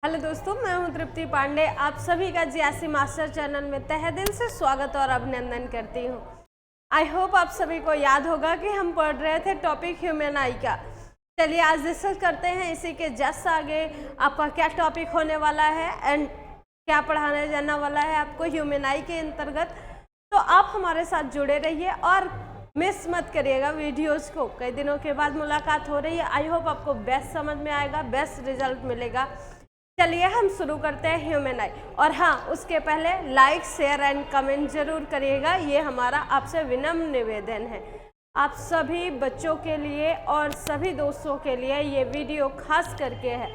Hello दोस्तों, मैं हूं तृप्ति पांडे। आप सभी का जीएससी मास्टर चैनल में तहे दिल से स्वागत और अभिनंदन करती हूं। आई होप आप सभी को याद होगा कि हम पढ़ रहे थे टॉपिक ह्यूमन आई का। चलिए आज डिस्कस करते हैं इसी के जस्ट आगे आपका क्या टॉपिक होने वाला है एंड क्या पढ़ाने जाने वाला है आपको ह्यूमन आई के अंतर्गत। तो आप हमारे साथ जुड़े रहिए और मिस मत करिएगा वीडियोस को। कई दिनों के बाद मुलाकात हो रही है। आई होप आपको बेस्ट समझ में आएगा, बेस्ट रिजल्ट मिलेगा। चलिए हम शुरू करते हैं ह्यूमन आई। और हाँ, उसके पहले लाइक शेयर एंड कमेंट जरूर करिएगा, ये हमारा आपसे विनम्र निवेदन है। आप सभी बच्चों के लिए और सभी दोस्तों के लिए ये वीडियो खास करके है,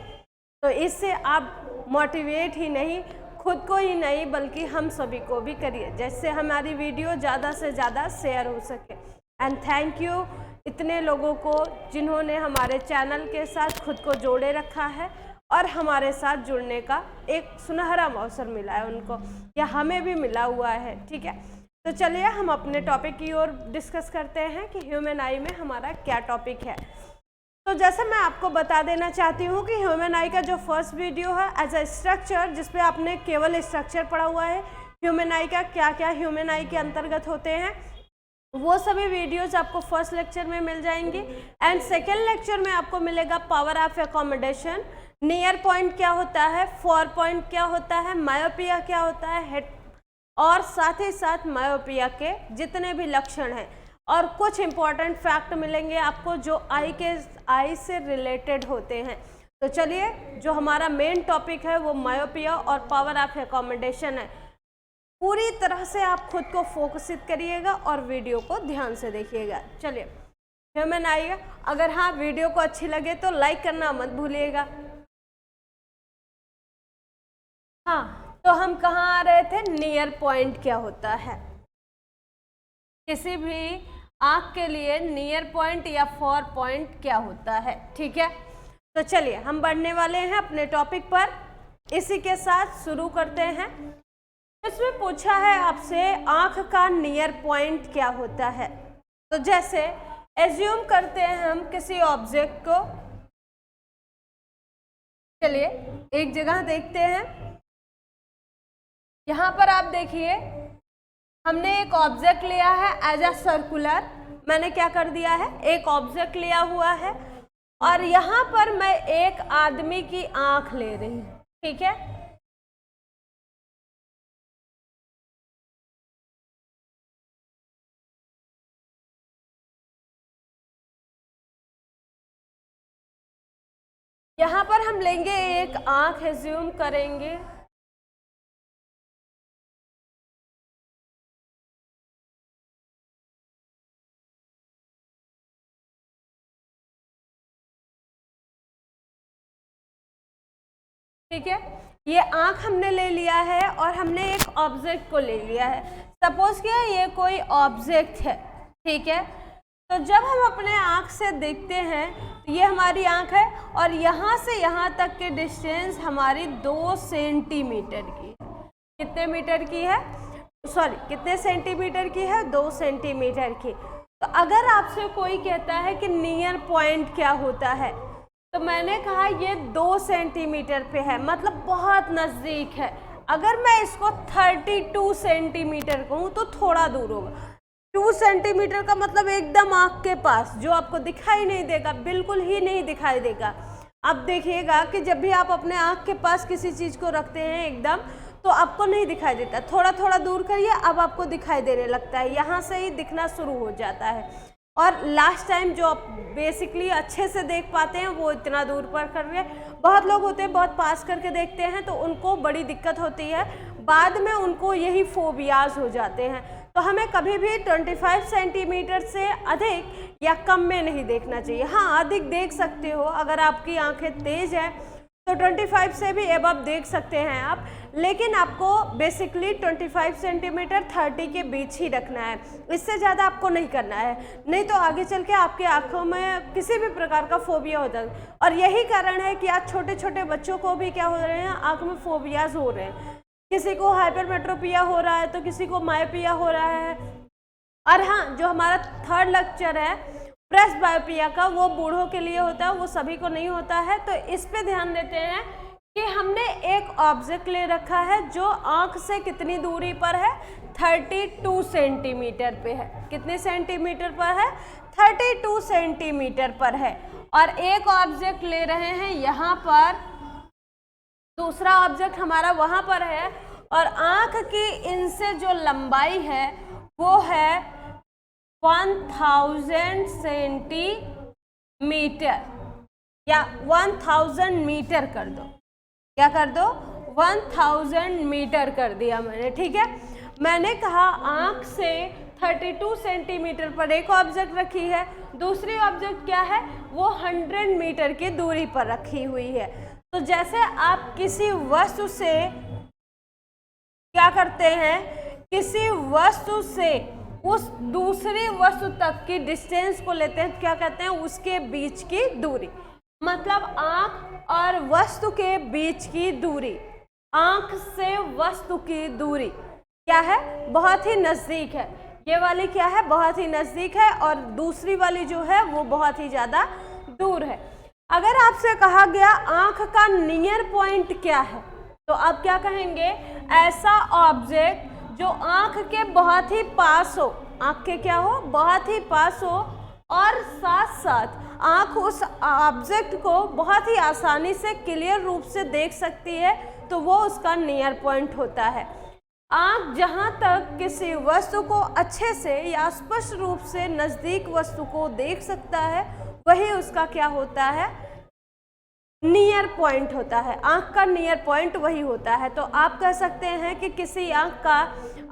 तो इससे आप मोटिवेट ही नहीं, खुद को ही नहीं बल्कि हम सभी को भी करिए, जिससे हमारी वीडियो ज़्यादा से ज़्यादा शेयर हो सके। एंड थैंक यू इतने लोगों को जिन्होंने हमारे चैनल के साथ खुद को जोड़े रखा है और हमारे साथ जुड़ने का एक सुनहरा अवसर मिला है उनको, या हमें भी मिला हुआ है। ठीक है, तो चलिए हम अपने टॉपिक की ओर डिस्कस करते हैं कि ह्यूमन आई में हमारा क्या टॉपिक है। तो जैसे मैं आपको बता देना चाहती हूँ कि ह्यूमन आई का जो फर्स्ट वीडियो है एज अ स्ट्रक्चर, जिसपे आपने केवल स्ट्रक्चर पढ़ा हुआ है, ह्यूमन आई का क्या क्या ह्यूमन आई के अंतर्गत होते हैं, वो सभी वीडियोज आपको फर्स्ट लेक्चर में मिल जाएंगी। एंड सेकेंड लेक्चर में आपको मिलेगा power of accommodation, near point क्या होता है, फॉर पॉइंट क्या होता है, मायोपिया क्या होता है, हेड, और साथ ही साथ मायोपिया के जितने भी लक्षण हैं और कुछ इंपॉर्टेंट फैक्ट मिलेंगे आपको जो आई से रिलेटेड होते हैं। तो चलिए, जो हमारा मेन टॉपिक है वो मायोपिया और पावर ऑफ एकोमोडेशन है। पूरी तरह से आप खुद को फोकसित करिएगा और वीडियो को ध्यान से देखिएगा। चलिए ह्यूमन आई, अगर हाँ वीडियो को अच्छी लगे तो लाइक करना मत भूलिएगा। हाँ, तो हम कहाँ आ रहे थे, नियर पॉइंट क्या होता है। किसी भी आँख के लिए नियर पॉइंट या फॉर पॉइंट क्या होता है। ठीक है, तो चलिए हम बढ़ने वाले हैं अपने टॉपिक पर। इसी के साथ शुरू करते हैं। इसमें पूछा है आपसे आँख का नियर पॉइंट क्या होता है। तो जैसे एज्यूम करते हैं हम किसी ऑब्जेक्ट को, चलिए एक जगह देखते हैं। यहाँ पर आप देखिए, हमने एक ऑब्जेक्ट लिया है एज अ सर्कुलर। मैंने क्या कर दिया है, एक ऑब्जेक्ट लिया हुआ है और यहाँ पर मैं एक आदमी की आंख ले रही हूँ। ठीक है, यहाँ पर हम लेंगे एक आंख, एज्यूम करेंगे। ठीक है, ये आंख हमने ले लिया है और हमने एक ऑब्जेक्ट को ले लिया है। सपोज किया ये कोई ऑब्जेक्ट है। ठीक है, तो जब हम अपने आंख से देखते हैं तो ये हमारी आंख है और यहाँ से यहाँ तक के डिस्टेंस हमारी 2 सेंटीमीटर की है। कितने मीटर की है, सॉरी कितने सेंटीमीटर की है, 2 सेंटीमीटर की। तो अगर आपसे कोई कहता है कि नियर पॉइंट क्या होता है, तो मैंने कहा ये 2 सेंटीमीटर पे है, मतलब बहुत नज़दीक है। अगर मैं इसको 32 सेंटीमीटर कहूँ तो थोड़ा दूर होगा। 2 सेंटीमीटर का मतलब एकदम आँख के पास, जो आपको दिखाई नहीं देगा, बिल्कुल ही नहीं दिखाई देगा। अब देखिएगा कि जब भी आप अपने आँख के पास किसी चीज़ को रखते हैं एकदम, तो आपको नहीं दिखाई देता। थोड़ा थोड़ा दूर करिए, अब आपको दिखाई देने लगता है, यहाँ से ही दिखना शुरू हो जाता है। और लास्ट टाइम जो आप बेसिकली अच्छे से देख पाते हैं वो इतना दूर पर कर रहे हैं। बहुत लोग होते हैं बहुत पास करके देखते हैं तो उनको बड़ी दिक्कत होती है, बाद में उनको यही फोबियाज हो जाते हैं। तो हमें कभी भी 25 सेंटीमीटर से अधिक या कम में नहीं देखना चाहिए। हाँ, अधिक देख सकते हो, अगर आपकी आंखें तेज है तो 25 से भी एबव देख सकते हैं आप, लेकिन आपको बेसिकली 25 सेंटीमीटर 30 के बीच ही रखना है, इससे ज़्यादा आपको नहीं करना है, नहीं तो आगे चल के आपकी आंखों में किसी भी प्रकार का फोबिया हो जाता है। और यही कारण है कि आज छोटे छोटे बच्चों को भी क्या हो रहे हैं, आंख में फोबियाज हो रहे हैं। किसी को हाइपरमेट्रोपिया हो रहा है तो किसी को मायोपिया हो रहा है। और हाँ, जो हमारा थर्ड लेक्चर है प्रेसबायोपिया का, वो बूढ़ों के लिए होता है, वो सभी को नहीं होता है। तो इस पे ध्यान देते हैं कि हमने एक ऑब्जेक्ट ले रखा है जो आंख से कितनी दूरी पर है, 32 सेंटीमीटर पे है। कितने सेंटीमीटर पर है, 32 सेंटीमीटर पर है। और एक ऑब्जेक्ट ले रहे हैं यहाँ पर, दूसरा ऑब्जेक्ट हमारा वहाँ पर है, और आंख की इनसे जो लंबाई है वो है 1000 सेंटीमीटर, या 1000 मीटर कर दो। क्या कर दो, 1000 मीटर कर दिया मैंने, ठीक है। मैंने कहा आंख से 32 सेंटीमीटर पर एक ऑब्जेक्ट रखी है, दूसरी ऑब्जेक्ट क्या है, वो 100 मीटर की दूरी पर रखी हुई है। तो जैसे आप किसी वस्तु से क्या करते हैं, किसी वस्तु से उस दूसरी वस्तु तक की डिस्टेंस को लेते हैं, क्या कहते हैं, उसके बीच की दूरी। मतलब आंख और वस्तु के बीच की दूरी, आंख से वस्तु की दूरी क्या है, बहुत ही नज़दीक है। ये वाली क्या है, बहुत ही नज़दीक है, और दूसरी वाली जो है वो बहुत ही ज़्यादा दूर है। अगर आपसे कहा गया आंख का नियर पॉइंट क्या है, तो आप क्या कहेंगे, ऐसा ऑब्जेक्ट जो आंख के बहुत ही पास हो, आंख के क्या हो, बहुत ही पास हो, और साथ साथ आंख उस ऑब्जेक्ट को बहुत ही आसानी से क्लियर रूप से देख सकती है, तो वो उसका नियर पॉइंट होता है। आंख जहाँ तक किसी वस्तु को अच्छे से या स्पष्ट रूप से नज़दीक वस्तु को देख सकता है, वही उसका क्या होता है, नियर पॉइंट होता है। आंख का नियर पॉइंट वही होता है। तो आप कह सकते हैं कि किसी आंख का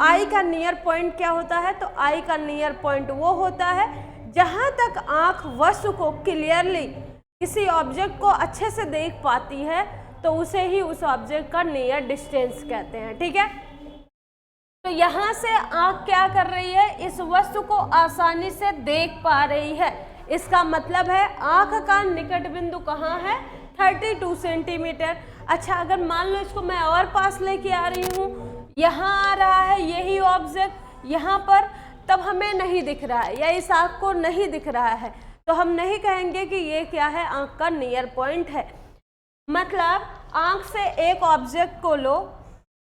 आई का नियर पॉइंट क्या होता है, तो आई का नियर पॉइंट वो होता है जहाँ तक आंख वस्तु को क्लियरली, किसी ऑब्जेक्ट को अच्छे से देख पाती है, तो उसे ही उस ऑब्जेक्ट का नियर डिस्टेंस कहते हैं, ठीक है। तो यहाँ से आंख क्या कर रही है, इस वस्तु को आसानी से देख पा रही है। इसका मतलब है आंख का निकट बिंदु कहाँ है, 32 सेंटीमीटर। अच्छा, अगर मान लो इसको मैं और पास लेके आ रही हूँ, यहाँ आ रहा है यही ऑब्जेक्ट यहाँ पर, तब हमें नहीं दिख रहा है, या इस आंख को नहीं दिख रहा है, तो हम नहीं कहेंगे कि ये क्या है, आंख का नियर पॉइंट है। मतलब आंख से एक ऑब्जेक्ट को लो,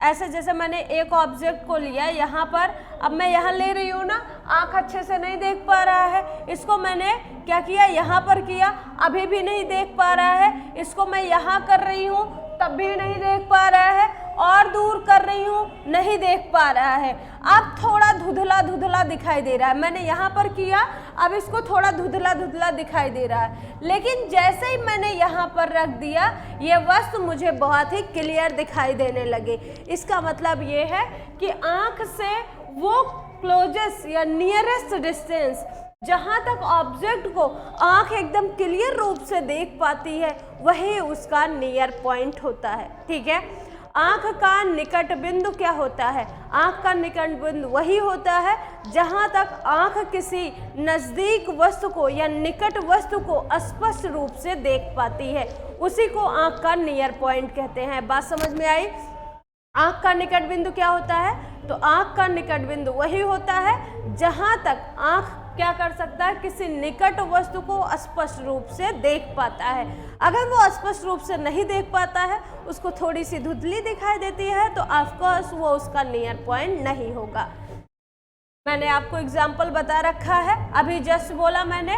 ऐसे जैसे मैंने एक ऑब्जेक्ट को लिया यहाँ पर, अब मैं यहाँ ले रही हूँ ना, आंख अच्छे से नहीं देख पा रहा है, इसको मैंने क्या किया, यहाँ पर किया, अभी भी नहीं देख पा रहा है। इसको मैं यहाँ कर रही हूँ, तब भी नहीं देख पा रहा है, और दूर कर रही हूँ, नहीं देख पा रहा है। अब थोड़ा धुंधला धुंधला दिखाई दे रहा है, मैंने यहाँ पर किया, अब इसको थोड़ा धुंधला धुंधला दिखाई दे रहा है, लेकिन जैसे ही मैंने यहाँ पर रख दिया, ये वस्तु मुझे बहुत ही क्लियर दिखाई देने लगे। इसका मतलब ये है कि आँख से वो क्लोजेस्ट या नियरेस्ट डिस्टेंस, जहाँ तक ऑब्जेक्ट को आँख एकदम क्लियर रूप से देख पाती है, वही उसका नियर पॉइंट होता है, ठीक है। आँख का निकट बिंदु क्या होता है, आँख का निकट बिंदु वही होता है जहाँ तक आँख किसी नज़दीक वस्तु को या निकट वस्तु को स्पष्ट रूप से देख पाती है, उसी को आँख का नियर पॉइंट कहते हैं। बात समझ में आई। आँख का निकट बिंदु क्या होता है, तो आँख का निकट बिंदु वही होता है जहाँ तक आँख क्या कर सकता है, किसी निकट वस्तु को स्पष्ट रूप से देख पाता है। अगर वो स्पष्ट रूप से नहीं देख पाता है, उसको थोड़ी सी धुंधली दिखाई देती है, तो ऑफकोर्स वो उसका नियर पॉइंट नहीं होगा। मैंने आपको एग्जाम्पल बता रखा है, अभी जस्ट बोला मैंने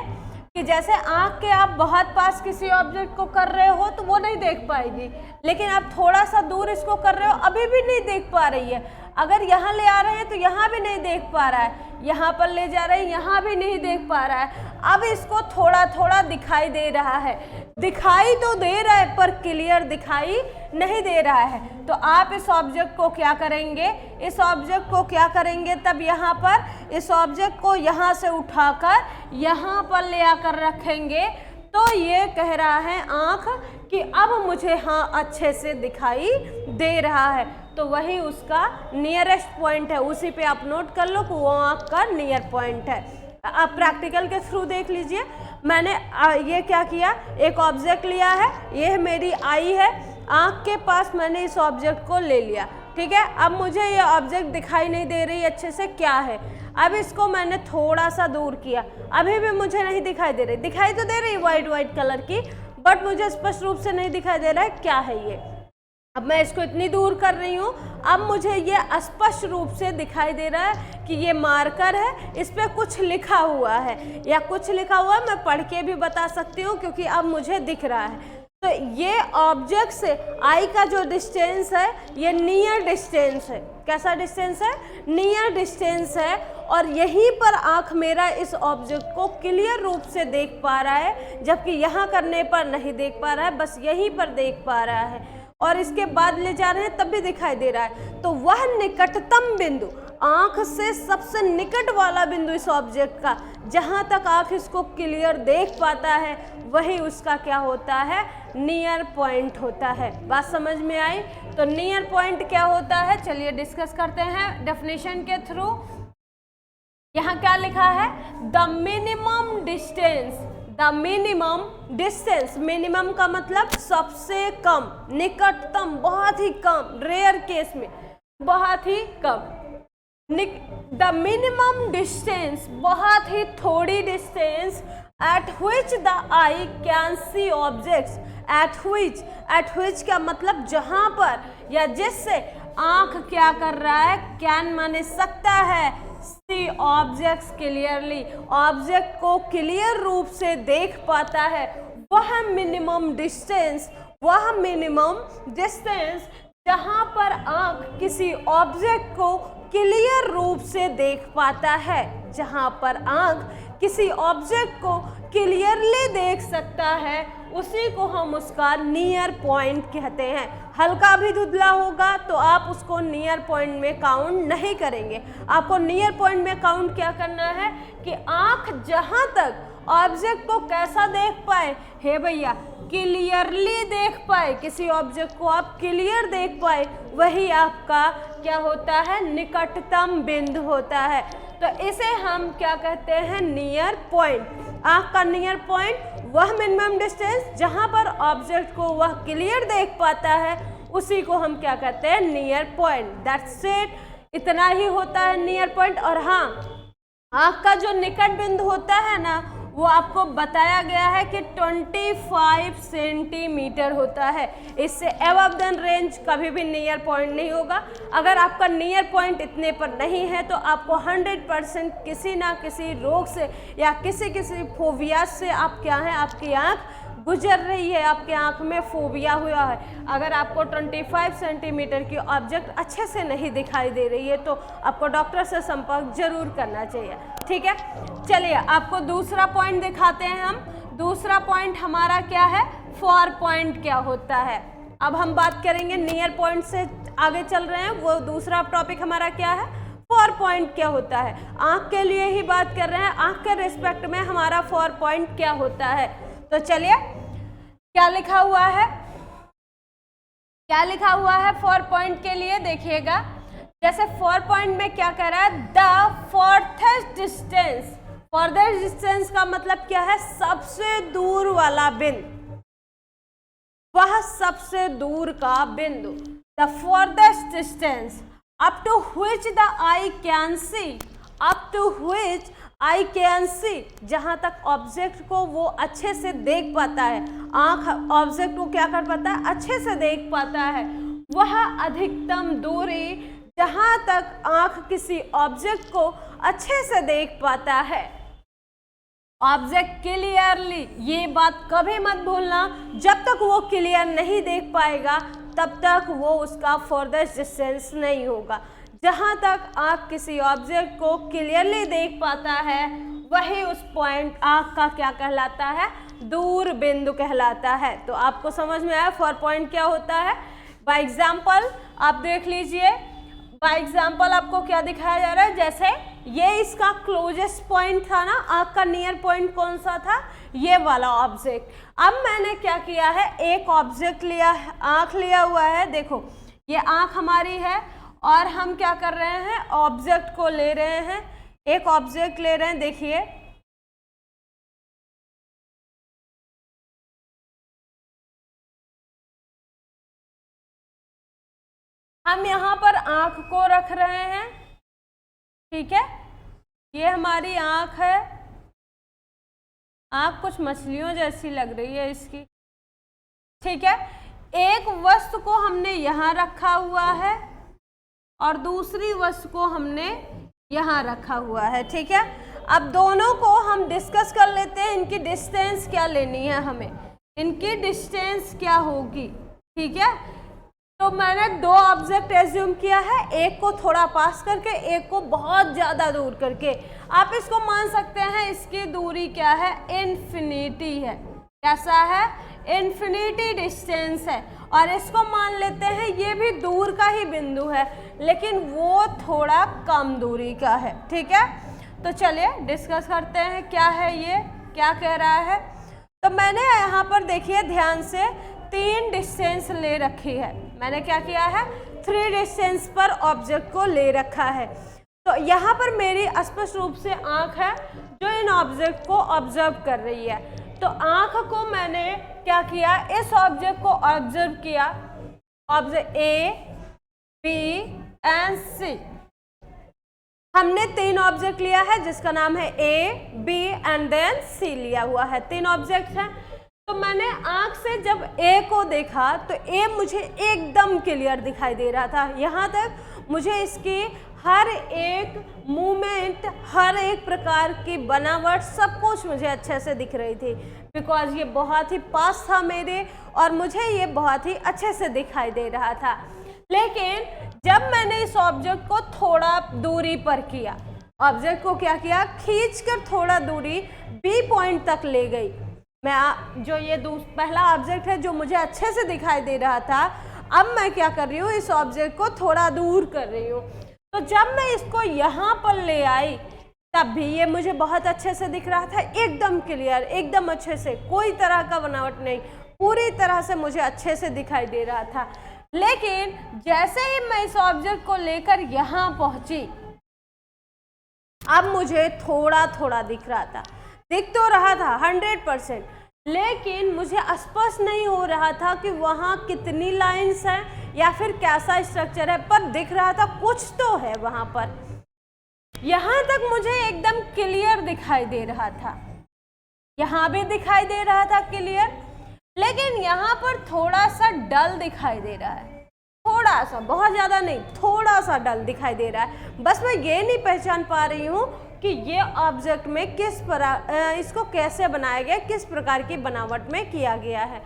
कि जैसे आँख के आप बहुत पास किसी ऑब्जेक्ट को कर रहे हो तो वो नहीं देख पाएगी, लेकिन आप थोड़ा सा दूर इसको कर रहे हो, अभी भी नहीं देख पा रही है। अगर यहाँ ले आ रहे हैं तो यहाँ भी नहीं देख पा रहा है, यहाँ पर ले जा रहे हैं, यहाँ भी नहीं देख पा रहा है। अब इसको थोड़ा थोड़ा दिखाई दे रहा है, दिखाई तो दे रहा है पर क्लियर दिखाई नहीं दे रहा है। तो आप इस ऑब्जेक्ट को क्या करेंगे, इस ऑब्जेक्ट को क्या करेंगे, तब यहाँ पर इस ऑब्जेक्ट को यहाँ से उठाकर यहाँ पर ले आकर रखेंगे, तो ये कह रहा है आँख कि अब मुझे हाँ अच्छे से दिखाई दे रहा है, तो वही उसका नियरेस्ट पॉइंट है। उसी पे आप नोट कर लो कि वो आँख का नियर पॉइंट है। आप प्रैक्टिकल के थ्रू देख लीजिए। मैंने ये क्या किया, एक ऑब्जेक्ट लिया है, ये मेरी आई है, आँख के पास मैंने इस ऑब्जेक्ट को ले लिया, ठीक है। अब मुझे ये ऑब्जेक्ट दिखाई नहीं दे रही अच्छे से क्या है, अब इसको मैंने थोड़ा सा दूर किया, अभी भी मुझे नहीं दिखाई दे रही, दिखाई तो दे रही वाइट वाइट कलर की, बट मुझे स्पष्ट रूप से नहीं दिखाई दे रहा है क्या है ये। अब मैं इसको इतनी दूर कर रही हूँ, अब मुझे ये स्पष्ट रूप से दिखाई दे रहा है कि ये मार्कर है, इस पे कुछ लिखा हुआ है या कुछ लिखा हुआ है, मैं पढ़ के भी बता सकती हूँ क्योंकि अब मुझे दिख रहा है। तो ये ऑब्जेक्ट से आई का जो डिस्टेंस है ये नियर डिस्टेंस है। कैसा डिस्टेंस है? नियर डिस्टेंस है। और यहीं पर आँख मेरा इस ऑब्जेक्ट को क्लियर रूप से देख पा रहा है, जबकि यहाँ करने पर नहीं देख पा रहा है, बस यहीं पर देख पा रहा है। और इसके बाद ले जा रहे हैं तब भी दिखाई दे रहा है। तो वह निकटतम बिंदु, आँख से सबसे निकट वाला बिंदु इस ऑब्जेक्ट का, जहाँ तक आँख इसको क्लियर देख पाता है, वही उसका क्या होता है? नियर पॉइंट होता है। बात समझ में आई? तो नियर पॉइंट क्या होता है, चलिए डिस्कस करते हैं डेफिनेशन के थ्रू। यहाँ क्या लिखा है? The minimum distance, the minimum distance, minimum का मतलब सबसे कम, निकटतम बहुत ही कम, रेयर केस में बहुत ही कम, द मिनिमम डिस्टेंस बहुत ही थोड़ी distance at which the I can see objects, at which का मतलब जहां पर या जिससे आंख क्या कर रहा है? कैन माने सकता है, सी ऑब्जेक्ट्स क्लियरली, ऑब्जेक्ट को क्लियर रूप से देख पाता है, वह मिनिमम डिस्टेंस, वह मिनिमम डिस्टेंस जहां पर आंख किसी ऑब्जेक्ट को क्लियर रूप से देख पाता है, जहां पर आंख किसी ऑब्जेक्ट को क्लियरली देख सकता है, उसी को हम उसका नियर पॉइंट कहते हैं। हल्का भी धुंधला होगा तो आप उसको नियर पॉइंट में काउंट नहीं करेंगे। आपको नियर पॉइंट में काउंट क्या करना है कि आंख जहां तक ऑब्जेक्ट को कैसा देख पाए, हे भैया क्लियरली देख पाए, किसी ऑब्जेक्ट को आप क्लियर देख पाए, वही आपका क्या होता है? निकटतम बिंदु होता है। तो इसे हम क्या कहते हैं? Near point. आंख का नियर पॉइंट वह मिनिमम डिस्टेंस जहां पर ऑब्जेक्ट को वह क्लियर देख पाता है, उसी को हम क्या कहते हैं? Near point. दैट्स इट, इतना ही होता है नियर पॉइंट। और हाँ, आंख का जो निकट बिंदु होता है ना, वो आपको बताया गया है कि 25 सेंटीमीटर होता है। इससे अबव देन रेंज कभी भी नियर पॉइंट नहीं होगा। अगर आपका नियर पॉइंट इतने पर नहीं है तो आपको 100% किसी ना किसी रोग से या किसी फोबिया से आप क्या है, आपकी आंख गुजर रही है, आपके आंख में फोबिया हुआ है। अगर आपको 25 सेंटीमीटर की ऑब्जेक्ट अच्छे से नहीं दिखाई दे रही है तो आपको डॉक्टर से संपर्क जरूर करना चाहिए। ठीक है, चलिए आपको दूसरा पॉइंट दिखाते हैं हम। दूसरा पॉइंट हमारा क्या है? फार पॉइंट क्या होता है। अब हम बात करेंगे नियर पॉइंट से आगे चल रहे हैं, वो दूसरा टॉपिक हमारा क्या है? फार पॉइंट क्या होता है। आंख के लिए ही बात कर रहे हैं, आंख के रिस्पेक्ट में हमारा फार पॉइंट क्या होता है। तो चलिए क्या लिखा हुआ है, क्या लिखा हुआ है फार पॉइंट के लिए, देखिएगा। जैसे फार पॉइंट में क्या कह रहा है? The farthest distance. Farthest distance का मतलब क्या है? सबसे दूर वाला बिंदु, वह सबसे दूर का बिंदु। The farthest distance up to which the I can see, up to which I can see, जहाँ तक ऑब्जेक्ट को वो अच्छे से देख पाता है, आँख ऑब्जेक्ट को क्या कर पाता है? अच्छे से देख पाता है। वह अधिकतम दूरी जहाँ तक आँख किसी ऑब्जेक्ट को अच्छे से देख पाता है, ऑब्जेक्ट क्लियरली, ये बात कभी मत भूलना, जब तक वो क्लियर नहीं देख पाएगा तब तक वो उसका फर्दर डिस्टेंस नहीं होगा। जहाँ तक आँख किसी ऑब्जेक्ट को क्लियरली देख पाता है, वही उस पॉइंट आँख का क्या कहलाता है? दूर बिंदु कहलाता है। तो आपको समझ में आया फार पॉइंट क्या होता है। बाय एग्जाम्पल आप देख लीजिए, बाय एग्जाम्पल आपको क्या दिखाया जा रहा है। जैसे ये इसका क्लोजेस्ट पॉइंट था ना, आँख का नियर पॉइंट कौन सा था? ये वाला ऑब्जेक्ट। अब मैंने क्या किया है, एक ऑब्जेक्ट लिया है, आँख लिया हुआ है, देखो ये आँख हमारी है और हम क्या कर रहे हैं? ऑब्जेक्ट को ले रहे हैं, एक ऑब्जेक्ट ले रहे हैं। देखिए हम यहाँ पर आँख को रख रहे हैं, ठीक है, ये हमारी आँख है। आँख कुछ मछलियों जैसी लग रही है इसकी, ठीक है। एक वस्तु को हमने यहाँ रखा हुआ है और दूसरी वस्तु को हमने यहाँ रखा हुआ है, ठीक है। अब दोनों को हम डिस्कस कर लेते हैं, इनकी डिस्टेंस क्या लेनी है हमें, इनकी डिस्टेंस क्या होगी, ठीक है। तो मैंने दो ऑब्जेक्ट एज्यूम किया है, एक को थोड़ा पास करके, एक को बहुत ज़्यादा दूर करके। आप इसको मान सकते हैं इसकी दूरी क्या है, इन्फिनिटी है। कैसा है, इन्फिनिटी डिस्टेंस है। और इसको मान लेते हैं ये भी दूर का ही बिंदु है, लेकिन वो थोड़ा कम दूरी का है, ठीक है। तो चलिए डिस्कस करते हैं क्या है ये, क्या कह रहा है। तो मैंने यहाँ पर देखिए ध्यान से 3 डिस्टेंस ले रखी है। मैंने क्या किया है, 3 डिस्टेंस पर ऑब्जेक्ट को ले रखा है। तो यहाँ पर मेरी स्पष्ट रूप से आँख है जो इन ऑब्जेक्ट को ऑब्जर्व कर रही है। तो आँख को मैंने क्या किया, इस ऑब्जेक्ट को ऑब्जर्व किया, ऑब्जेक्ट ए, बी एंड सी। हमने 3 ऑब्जेक्ट लिया है जिसका नाम है ए, बी एंड देन सी लिया हुआ है। 3 ऑब्जेक्ट हैं। तो मैंने आँख से जब ए को देखा तो ए मुझे एकदम क्लियर दिखाई दे रहा था। यहाँ तक मुझे इसकी हर एक मूवमेंट, हर एक प्रकार की बनावट, सब कुछ मुझे अच्छे से दिख रही थी, बिकॉज ये बहुत ही पास था मेरे और मुझे ये बहुत ही अच्छे से दिखाई दे रहा था। लेकिन जब मैंने इस ऑब्जेक्ट को थोड़ा दूरी पर किया, ऑब्जेक्ट को क्या किया, खींचकर थोड़ा दूरी बी पॉइंट तक ले गई। मैं जो ये पहला ऑब्जेक्ट है जो मुझे अच्छे से दिखाई दे रहा था, अब मैं क्या कर रही हूँ, इस ऑब्जेक्ट को थोड़ा दूर कर रही हूँ। तो जब मैं इसको यहाँ पर ले आई तब भी ये मुझे बहुत अच्छे से दिख रहा था, एकदम क्लियर, एकदम अच्छे से, कोई तरह का बनावट नहीं, पूरी तरह से मुझे अच्छे से दिखाई दे रहा था। लेकिन जैसे ही मैं इस ऑब्जेक्ट को लेकर यहाँ पहुँची, अब मुझे थोड़ा थोड़ा दिख रहा था, दिख तो रहा था 100%, लेकिन मुझे स्पष्ट नहीं हो रहा था कि वहाँ कितनी लाइंस हैं या फिर कैसा स्ट्रक्चर है, पर दिख रहा था कुछ तो है वहाँ पर। यहाँ तक मुझे एकदम क्लियर दिखाई दे रहा था, यहाँ भी दिखाई दे रहा था क्लियर, लेकिन यहाँ पर थोड़ा सा डल दिखाई दे रहा है, थोड़ा सा, बहुत ज़्यादा नहीं, थोड़ा सा डल दिखाई दे रहा है। बस मैं ये नहीं पहचान पा रही हूँ कि ये ऑब्जेक्ट में इसको कैसे बनाया गया, किस प्रकार की बनावट में किया गया है।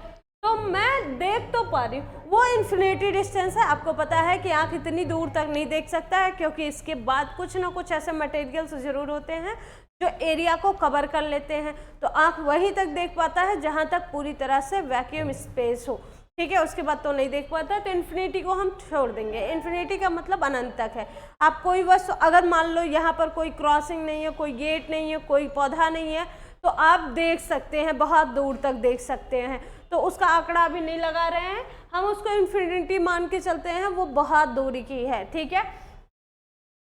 तो मैं देख तो पा रही हूँ, वो इन्फिनिटी डिस्टेंस है। आपको पता है कि आँख इतनी दूर तक नहीं देख सकता है, क्योंकि इसके बाद कुछ ना कुछ ऐसे मटेरियल्स जरूर होते हैं जो एरिया को कवर कर लेते हैं। तो आँख वहीं तक देख पाता है जहाँ तक पूरी तरह से वैक्यूम स्पेस हो, ठीक है, उसके बाद तो नहीं देख पाता। तो इन्फिनिटी को हम छोड़ देंगे। इन्फिनिटी का मतलब अनंत तक है। आप कोई वस्तु, अगर मान लो यहाँ पर कोई क्रॉसिंग नहीं है, कोई गेट नहीं है, कोई पौधा नहीं है, तो आप देख सकते हैं, बहुत दूर तक देख सकते हैं। तो उसका आंकड़ा अभी नहीं लगा रहे हैं, हम उसको इन्फिनिटी मान के चलते हैं, वो बहुत दूरी की है, ठीक है।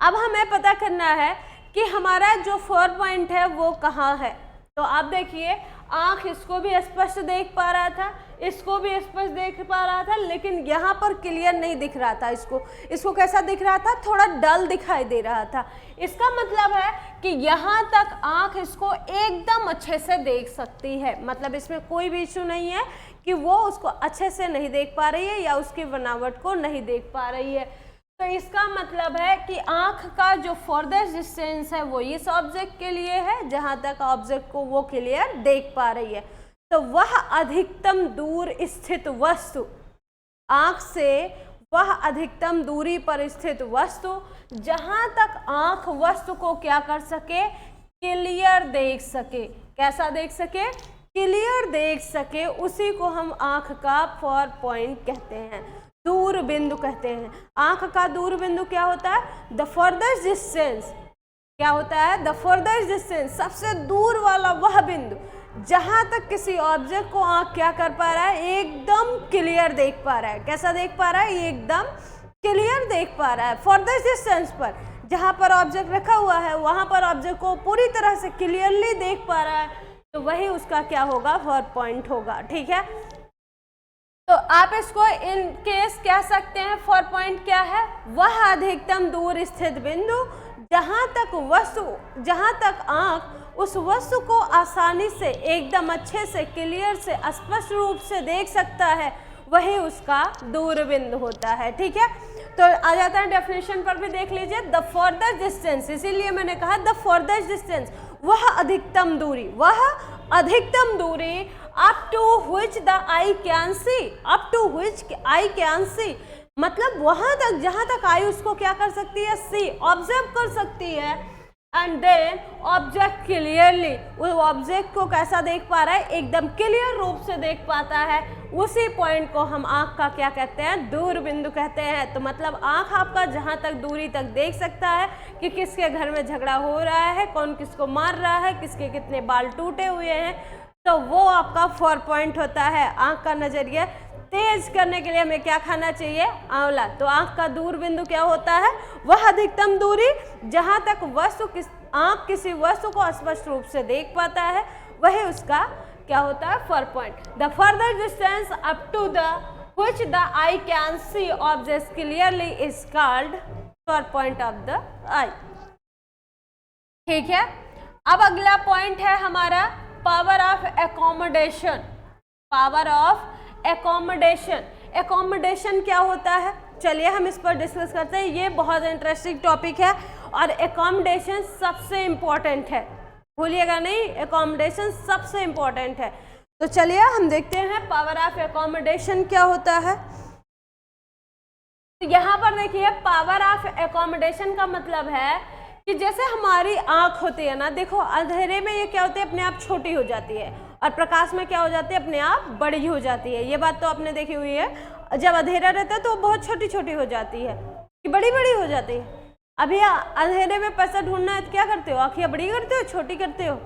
अब हमें पता करना है कि हमारा जो 4 पॉइंट है वो कहाँ है। तो आप देखिए, आँख इसको भी स्पष्ट देख पा रहा था, इसको भी स्पष्ट देख पा रहा था, लेकिन यहाँ पर क्लियर नहीं दिख रहा था। इसको कैसा दिख रहा था, थोड़ा डल दिखाई दे रहा था। इसका मतलब है कि यहाँ तक आँख इसको एकदम अच्छे से देख सकती है, मतलब इसमें कोई भी इशू नहीं है कि वो उसको अच्छे से नहीं देख पा रही है या उसकी बनावट को नहीं देख पा रही है। तो इसका मतलब है कि आँख का जो फर्दर डिस्टेंस है वो इस ऑब्जेक्ट के लिए है, जहाँ तक ऑब्जेक्ट को वो क्लियर देख पा रही है। तो वह अधिकतम दूर स्थित वस्तु, आँख से वह अधिकतम दूरी पर स्थित वस्तु जहाँ तक आँख वस्तु को क्या कर सके, क्लियर देख सके। कैसा देख सके, क्लियर देख सके, उसी को हम आँख का 4 पॉइंट कहते हैं, दूर बिंदु कहते हैं। आँख का दूर बिंदु क्या होता है, द फर्दर डिस्टेंस। क्या होता है, द फर्दर डिस्टेंस, सबसे दूर वाला वह बिंदु जहाँ तक किसी ऑब्जेक्ट को आँख क्या कर पा रहा है, एकदम क्लियर देख पा रहा है। कैसा देख पा रहा है, एकदम क्लियर देख पा रहा है। फर्दर डिस्टेंस पर जहाँ पर ऑब्जेक्ट रखा हुआ है वहाँ पर ऑब्जेक्ट को पूरी तरह से क्लियरली देख पा रहा है, तो वही उसका क्या होगा, 4 पॉइंट होगा, ठीक है। तो आप इसको इन केस कह सकते हैं 4 पॉइंट क्या है, वह अधिकतम दूर स्थित बिंदु जहाँ तक आँख उस वस्तु को आसानी से, एकदम अच्छे से, क्लियर से, स्पष्ट रूप से देख सकता है, वही उसका दूरबिंदु होता है। ठीक है, तो आ जाता है डेफिनेशन पर भी देख लीजिए, द फर्दर डिस्टेंस, इसीलिए मैंने कहा द फर्दर डिस्टेंस, वह अधिकतम दूरी, वह अधिकतम दूरी up to which the I can see, up to which I can see, मतलब वहां तक जहां तक आई उसको क्या कर सकती है, सी, ऑब्जर्व कर सकती है। एंड देन ऑब्जेक्ट क्लियरली, वो ऑब्जेक्ट को कैसा देख पा रहा है, एकदम क्लियर रूप से देख पाता है, उसी पॉइंट को हम आँख का क्या कहते हैं, दूरबिंदु कहते हैं। तो मतलब आँख आपका जहाँ तक दूरी तक देख सकता है कि किसके घर में झगड़ा हो रहा है, कौन किसको मार रहा है, किसके कितने बाल टूटे हुए हैं, तो वो आपका 4 पॉइंट होता है। आँख का नजरिया तेज करने के लिए हमें क्या खाना चाहिए, आंवला। तो आंख का दूरबिंदु क्या होता है, वह अधिकतम दूरी जहां तक आंख किसी वस्तु को स्पष्ट रूप से देख पाता है, वही उसका क्या होता है, 4 point. The further distance up to the which the I can see objects clearly is called 4 point of the eye. ठीक है, अब अगला पॉइंट है हमारा power of accommodation. Power of accommodation, accommodation क्या होता है, चलिए हम इस पर डिस्कस करते हैं। ये बहुत इंटरेस्टिंग टॉपिक है और एकोमोडेशन सबसे इम्पोर्टेंट है, भूलिएगा नहीं, एकोमोडेशन सबसे इम्पोर्टेंट है। तो चलिए हम देखते हैं पावर ऑफ एकोमोडेशन क्या होता है। तो यहाँ पर देखिए, पावर ऑफ एकोमोडेशन का मतलब है कि जैसे हमारी आँख होती है ना, देखो अंधेरे में ये क्या होती है, अपने आप छोटी हो जाती है, और प्रकाश में क्या हो जाती है, अपने आप बड़ी हो जाती है। ये बात तो आपने देखी हुई है, जब अंधेरा रहता है तो बहुत छोटी छोटी हो जाती है कि बड़ी बड़ी हो जाती है। अभी अंधेरे में पैसा ढूंढना है तो क्या करते हो, आँखें बड़ी करते हो, छोटी करते हो,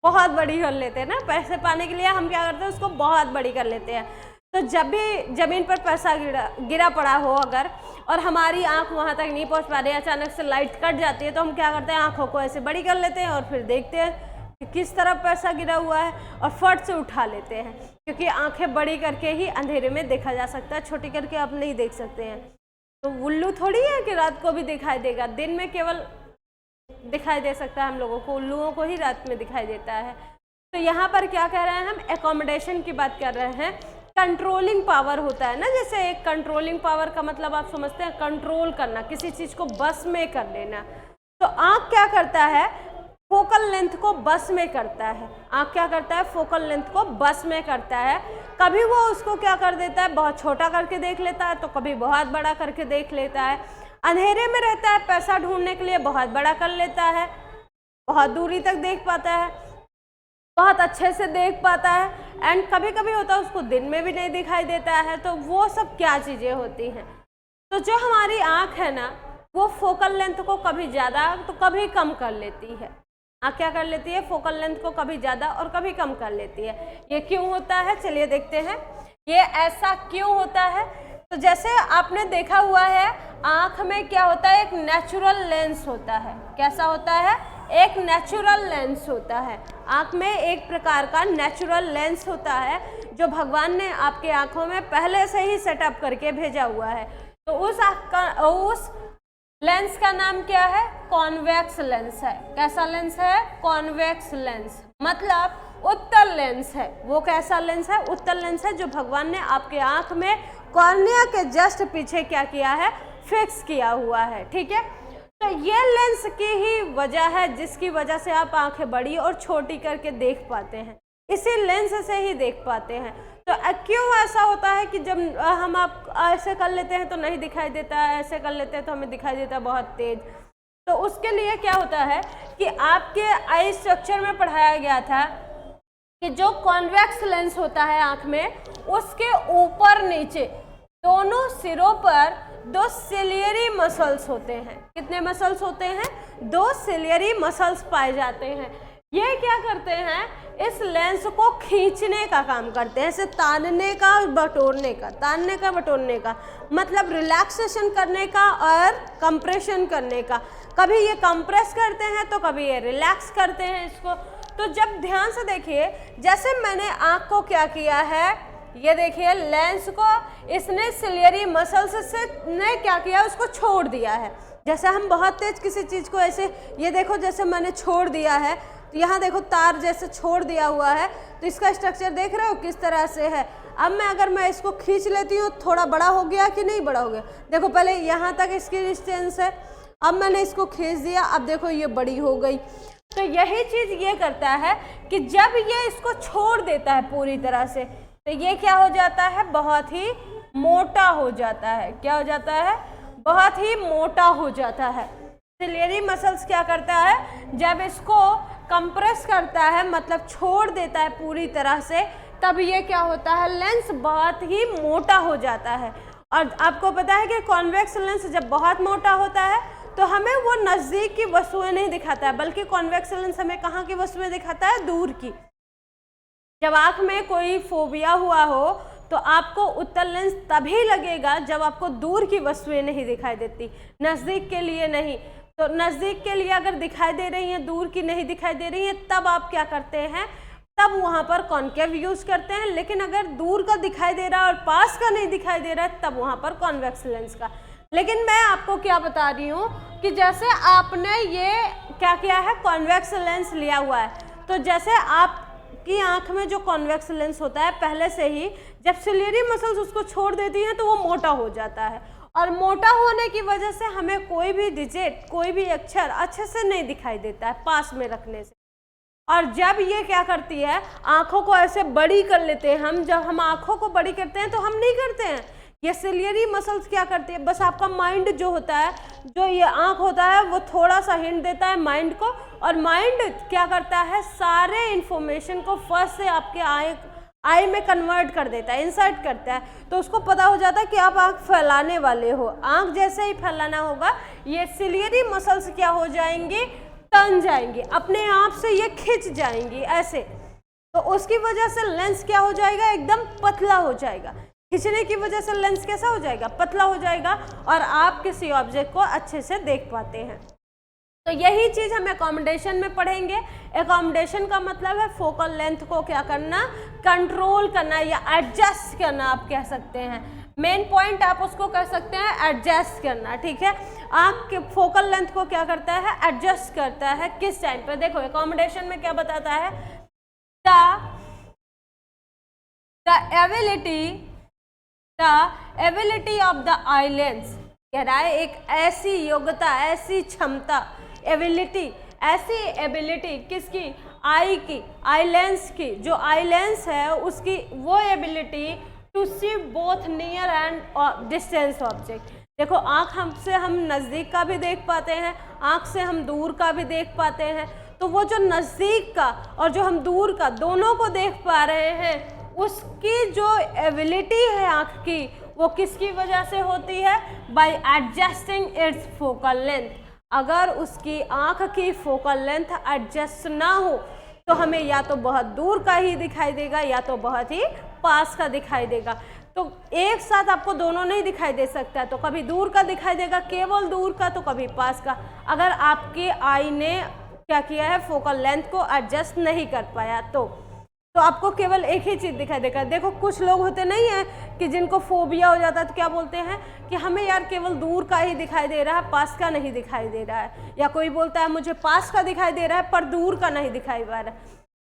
बहुत बड़ी कर लेते हैं ना। पैसे पाने के लिए हम क्या करते हैं, उसको बहुत बड़ी कर लेते हैं। तो जब भी जमीन पर पैसा गिरा पड़ा हो अगर, और हमारी आंख वहां तक नहीं पहुंच पा रही, अचानक से लाइट कट जाती है, तो हम क्या करते हैं, आंखों को ऐसे बड़ी कर लेते हैं और फिर देखते हैं कि किस तरफ पैसा गिरा हुआ है, और फट से उठा लेते हैं, क्योंकि आंखें बड़ी करके ही अंधेरे में देखा जा सकता है, छोटी करके आप नहीं देख सकते हैं। तो उल्लू थोड़ी है कि रात को भी दिखाई देगा, दिन में केवल दिखाई दे सकता है हम लोगों को, उल्लुओं को ही रात में दिखाई देता है। तो यहाँ पर क्या कह रहे हैं, हम एकोमोडेशन की बात कर रहे हैं। कंट्रोलिंग पावर होता है ना, जैसे एक कंट्रोलिंग पावर का मतलब आप समझते हैं, कंट्रोल करना, किसी चीज को बस में कर लेना। तो आँख क्या करता है, फोकल लेंथ को बस में करता है। आँख क्या करता है, फोकल लेंथ को बस में करता है। कभी वो उसको क्या कर देता है, बहुत छोटा करके देख लेता है, तो कभी बहुत बड़ा करके देख लेता है। अंधेरे में रहता है, पैसा ढूंढने के लिए बहुत बड़ा कर लेता है, बहुत दूरी तक देख पाता है, बहुत अच्छे से देख पाता है। एंड कभी कभी होता है उसको दिन में भी नहीं दिखाई देता है। तो वो सब क्या चीज़ें होती हैं, तो जो हमारी आँख है ना, वो फोकल लेंथ को कभी ज़्यादा तो कभी कम कर लेती है। आँख क्या कर लेती है, फोकल लेंथ को कभी ज़्यादा और कभी कम कर लेती है। ये क्यों होता है, चलिए देखते हैं ये ऐसा क्यों होता है। तो जैसे आपने देखा हुआ है, आँख में क्या होता है, एक नेचुरल लेंस होता है। कैसा होता है, एक नेचुरल लेंस होता है। आँख में एक प्रकार का नेचुरल लेंस होता है, जो भगवान ने आपके आँखों में पहले से ही सेटअप करके भेजा हुआ है। तो उस लेंस का नाम क्या है, कॉन्वेक्स लेंस है। कैसा लेंस है, कॉन्वेक्स लेंस, मतलब उत्तल लेंस है। वो कैसा लेंस है, उत्तल लेंस है, जो भगवान ने आपके आँख में कॉर्निया के जस्ट पीछे क्या किया है, फिक्स किया हुआ है। ठीक है, तो ये लेंस की ही वजह है जिसकी वजह से आप आंखें बड़ी और छोटी करके देख पाते हैं, इसी लेंस से ही देख पाते हैं। तो क्यों ऐसा होता है कि जब हम आप ऐसे कर लेते हैं तो नहीं दिखाई देता है, ऐसे कर लेते हैं तो हमें दिखाई देता है बहुत तेज। तो उसके लिए क्या होता है कि आपके आई स्ट्रक्चर में पढ़ाया गया था कि जो कॉन्वेक्स लेंस होता है आँख में, उसके ऊपर नीचे दोनों सिरों पर 2 सिलियरी मसल्स होते हैं। कितने मसल्स होते हैं, 2 सिलियरी मसल्स पाए जाते हैं। ये क्या करते हैं, इस लेंस को खींचने का काम करते हैं, ऐसे तानने का बटोरने का, तानने का बटोरने का मतलब रिलैक्सेशन करने का और कंप्रेशन करने का। कभी ये कंप्रेस करते हैं तो कभी ये रिलैक्स करते हैं इसको। तो जब ध्यान से देखिए, जैसे मैंने आँख को क्या किया है, ये देखिए लेंस को इसने सिलियरी मसल्स से ने क्या किया, उसको छोड़ दिया है। जैसे हम बहुत तेज किसी चीज़ को ऐसे, ये देखो जैसे मैंने छोड़ दिया है, तो यहाँ देखो तार जैसे छोड़ दिया हुआ है, तो इसका स्ट्रक्चर देख रहे हो किस तरह से है। अब अगर मैं इसको खींच लेती हूँ, थोड़ा बड़ा हो गया कि नहीं बड़ा हो गया, देखो पहले यहाँ तक इसकी डिस्टेंस है, अब मैंने इसको खींच दिया, अब देखो ये बड़ी हो गई। तो यही चीज़ ये करता है कि जब ये इसको छोड़ देता है पूरी तरह से, तो ये क्या हो जाता है, बहुत ही मोटा हो जाता है। क्या हो जाता है, बहुत ही मोटा हो जाता है। सिलियरी मसल्स क्या करता है, जब इसको कंप्रेस करता है, मतलब छोड़ देता है पूरी तरह से, तब ये क्या होता है, लेंस बहुत ही मोटा हो जाता है। और आपको पता है कि कॉन्वेक्स लेंस जब बहुत मोटा होता है तो हमें वो नज़दीक की वस्तुएं नहीं दिखाता है, बल्कि कॉन्वेक्स लेंस हमें कहाँ की वस्तुएं दिखाता है, दूर की। जब आँख में कोई फोबिया हुआ हो तो आपको उत्तल लेंस तभी लगेगा जब आपको दूर की वस्तुएं नहीं दिखाई देती, नज़दीक के लिए नहीं। तो नज़दीक के लिए अगर दिखाई दे रही हैं, दूर की नहीं दिखाई दे रही हैं, तब आप क्या करते हैं, तब वहाँ पर कॉन्केव यूज़ करते हैं। लेकिन अगर दूर का दिखाई दे रहा है और पास का नहीं दिखाई दे रहा है, तब वहाँ पर कॉन्वेक्स लेंस का। लेकिन मैं आपको क्या बता रही हूँ कि जैसे आपने ये क्या किया है, कॉन्वेक्स लेंस लिया हुआ है, तो जैसे आपकी आँख में जो कॉन्वेक्स लेंस होता है पहले से ही, जब सिलियरी मसल्स उसको छोड़ देती हैं तो वो मोटा हो जाता है, और मोटा होने की वजह से हमें कोई भी डिजिट, कोई भी अक्षर अच्छे से नहीं दिखाई देता है पास में रखने से। और जब ये क्या करती है, आँखों को ऐसे बड़ी कर लेते हैं हम, जब हम आँखों को बड़ी करते हैं तो हम नहीं करते हैं, ये सिलियरी मसल्स क्या करती है, बस आपका माइंड जो होता है, जो ये आँख होता है, वो थोड़ा सा हिंट देता है माइंड को, और माइंड क्या करता है, सारे इन्फॉर्मेशन को फर्स्ट से आपके आई में कन्वर्ट कर देता है, इंसर्ट करता है। तो उसको पता हो जाता है कि आप आँख फैलाने वाले हो। आँख जैसे ही फैलाना होगा, ये सिलियरी मसल्स क्या हो जाएंगी, तन जाएंगी, अपने आप से ये खिंच जाएंगी ऐसे। तो उसकी वजह से लेंस क्या हो जाएगा, एकदम पतला हो जाएगा। खिंचने की वजह से लेंस कैसा हो जाएगा, पतला हो जाएगा, और आप किसी ऑब्जेक्ट को अच्छे से देख पाते हैं। तो यही चीज़ हम एकोमोडेशन में पढ़ेंगे। एकोमोडेशन का मतलब है फोकल लेंथ को क्या करना, कंट्रोल करना या एडजस्ट करना, आप कह सकते हैं। मेन पॉइंट आप उसको कह सकते हैं एडजस्ट करना, ठीक है। आँख के फोकल लेंथ को क्या करता है, एडजस्ट करता है। किस टाइम पे, देखो एकोमोडेशन में क्या बताता है, the ability of the eye lens, कह रहा है एक ऐसी योग्यता, ऐसी क्षमता, एबिलिटी, ऐसी एबिलिटी किसकी, आई की, आई लेंस की। जो आई लेंस है उसकी वो ability to see both near and distance object. देखो आँख हमसे हम नज़दीक का भी देख पाते हैं, आँख से हम दूर का भी देख पाते हैं। तो वो जो नज़दीक का और जो हम दूर का दोनों को देख पा रहे हैं, उसकी जो एबिलिटी है आँख की, वो किसकी वजह से होती है, bye adjusting it's focal length. अगर उसकी आँख की फोकल लेंथ एडजस्ट ना हो तो हमें या तो बहुत दूर का ही दिखाई देगा या तो बहुत ही पास का दिखाई देगा। तो एक साथ आपको दोनों नहीं दिखाई दे सकता है, तो कभी दूर का दिखाई देगा, केवल दूर का, तो कभी पास का, अगर आपके आई ने क्या किया है, फोकल लेंथ को एडजस्ट नहीं कर पाया तो आपको केवल एक ही चीज़ दिखाई देगा। देखो कुछ लोग होते नहीं हैं कि जिनको फोबिया हो जाता है, तो क्या बोलते हैं कि हमें यार केवल दूर का ही दिखाई दे रहा है, पास का नहीं दिखाई दे रहा है। या कोई बोलता है मुझे पास का दिखाई दे रहा है पर दूर का नहीं दिखाई दे रहा है।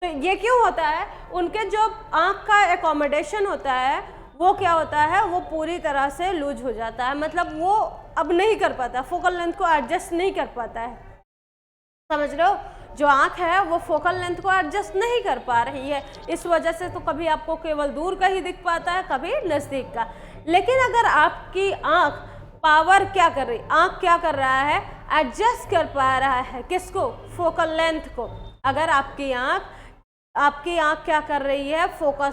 तो ये क्यों होता है, उनके जो आँख का एकोमोडेशन होता है वो क्या होता है, वो पूरी तरह से लूज हो जाता है, मतलब वो अब नहीं कर पाता, फोकल लेंथ को एडजस्ट नहीं कर पाता है। समझ रहे हो, जो आँख है वो फोकल लेंथ को एडजस्ट नहीं कर पा रही है, इस वजह से तो कभी आपको केवल दूर का ही दिख पाता है, कभी नज़दीक का। लेकिन अगर आपकी आँख पावर क्या कर रही, आँख क्या कर रहा है, एडजस्ट कर पा रहा है किसको, फोकल लेंथ को। अगर आपकी आँख क्या कर रही है, फोकल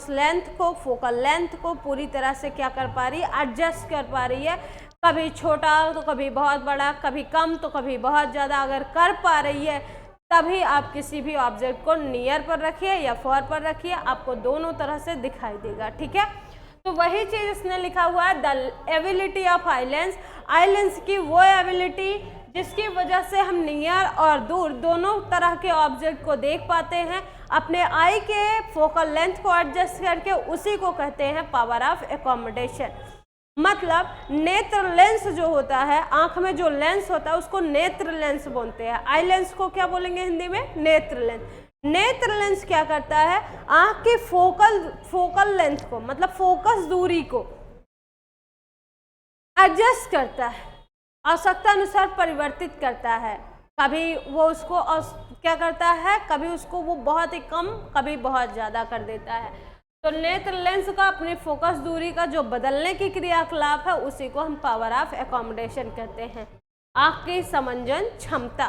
लेंथ को पूरी तरह से क्या कर पा रही है, एडजस्ट कर पा रही है। कभी छोटा तो कभी बहुत बड़ा, कभी कम तो कभी बहुत ज़्यादा, अगर कर पा रही है तभी आप किसी भी ऑब्जेक्ट को नियर पर रखिए या फॉर पर रखिए, आपको दोनों तरह से दिखाई देगा, ठीक है। तो वही चीज़ इसने लिखा हुआ है, the ability of eye lens की वो एबिलिटी जिसकी वजह से हम नियर और दूर दोनों तरह के ऑब्जेक्ट को देख पाते हैं अपने आई के फोकल लेंथ को एडजस्ट करके, उसी को कहते हैं पावर ऑफ एकोमोडेशन। मतलब नेत्र लेंस जो होता है, आंख में जो लेंस होता है उसको नेत्र लेंस बोलते हैं। आई लेंस को क्या बोलेंगे हिंदी में? नेत्र लेंस। नेत्र लेंस क्या करता है? आंख की फोकल लेंथ को, मतलब फोकस दूरी को एडजस्ट करता है, आवश्यकता अनुसार परिवर्तित करता है। कभी वो उसको क्या करता है, कभी उसको वो बहुत ही कम, कभी बहुत ज़्यादा कर देता है। तो नेत्र लेंस का अपनी फोकस दूरी का जो बदलने की क्रियाकलाप है उसी को हम पावर ऑफ एकोमोडेशन कहते हैं, आँख की समंजन क्षमता।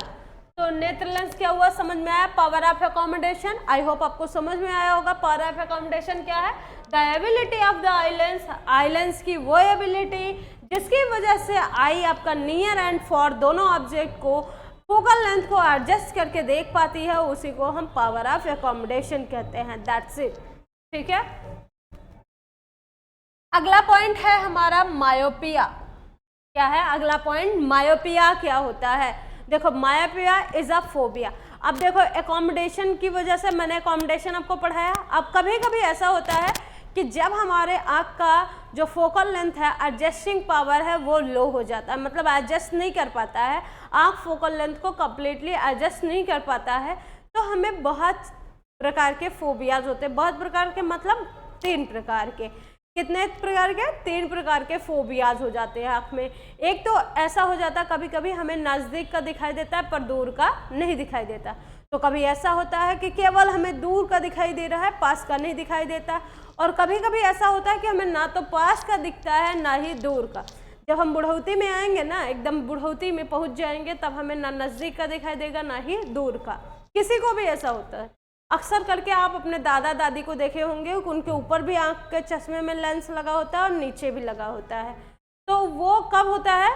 तो नेत्र लेंस क्या हुआ, समझ में आया? Power of accommodation. I hope आपको समझ में आया होगा पावर ऑफ एकोमोडेशन क्या है। The ability of the eye lens की वो एबिलिटी जिसकी वजह से आई आपका नियर एंड फॉर दोनों ऑब्जेक्ट को फोकल लेंथ को एडजस्ट करके देख पाती है, उसी को हम पावर ऑफ एकोमोडेशन कहते हैं। That's it. ठीक है, अगला पॉइंट है हमारा मायोपिया। क्या है अगला पॉइंट? मायोपिया क्या होता है? देखो, मायोपिया इज अ फोबिया। अब देखो, एकोमोडेशन की वजह से मैंने एकोमोडेशन आपको पढ़ाया। अब कभी कभी ऐसा होता है कि जब हमारे आँख का जो फोकल लेंथ है, एडजस्टिंग पावर है, वो लो हो जाता है, मतलब एडजस्ट नहीं कर पाता है, आँख फोकल लेंथ को कम्प्लीटली एडजस्ट नहीं कर पाता है, तो हमें बहुत प्रकार के फोबियाज होते हैं। बहुत प्रकार के मतलब 3 प्रकार के। कितने प्रकार के? 3 प्रकार के फोबियाज हो जाते हैं आँख में। एक तो ऐसा हो जाता है कभी कभी हमें नज़दीक का दिखाई देता है पर दूर का नहीं दिखाई देता। तो कभी ऐसा होता है कि केवल हमें दूर का दिखाई दे रहा है, पास का नहीं दिखाई देता। और कभी कभी ऐसा होता है कि हमें ना तो पास का दिखता है ना ही दूर का। जब हम बुढ़ौती में आएंगे ना, एकदम बुढ़ौती में पहुंच जाएंगे, तब हमें ना नज़दीक का दिखाई देगा ना ही दूर का। किसी को भी ऐसा होता है। अक्सर करके आप अपने दादा दादी को देखे होंगे, उनके ऊपर भी आँख के चश्मे में लेंस लगा होता है और नीचे भी लगा होता है। तो वो कब होता है?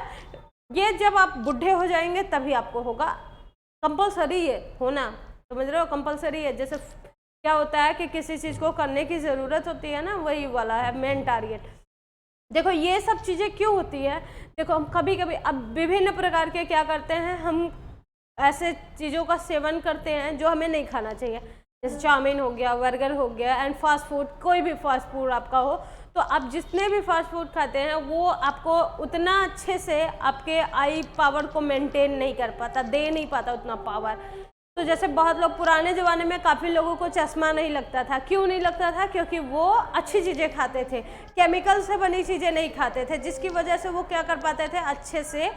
ये जब आप बुढ़े हो जाएंगे तभी आपको होगा। कंपलसरी है होना, समझ रहे हो? कंपलसरी है। जैसे क्या होता है कि किसी चीज़ को करने की ज़रूरत होती है ना, वही वाला है मेन टारगेट। देखो, ये सब चीज़ें क्यों होती है? देखो, हम कभी कभी अब विभिन्न प्रकार के क्या करते हैं, हम ऐसे चीज़ों का सेवन करते हैं जो हमें नहीं खाना चाहिए। जैसे चाउमीन हो गया, बर्गर हो गया, एंड फास्ट फूड, कोई भी फास्ट फूड आपका हो, तो आप जितने भी फास्ट फूड खाते हैं वो आपको उतना अच्छे से आपके आई पावर को मेंटेन नहीं कर पाता, दे नहीं पाता उतना पावर। तो जैसे बहुत लोग पुराने ज़माने में काफ़ी लोगों को चश्मा नहीं लगता था। क्यों नहीं लगता था? क्योंकि वो अच्छी चीज़ें खाते थे, केमिकल से बनी चीज़ें नहीं खाते थे, जिसकी वजह से वो क्या कर पाते थे, अच्छे से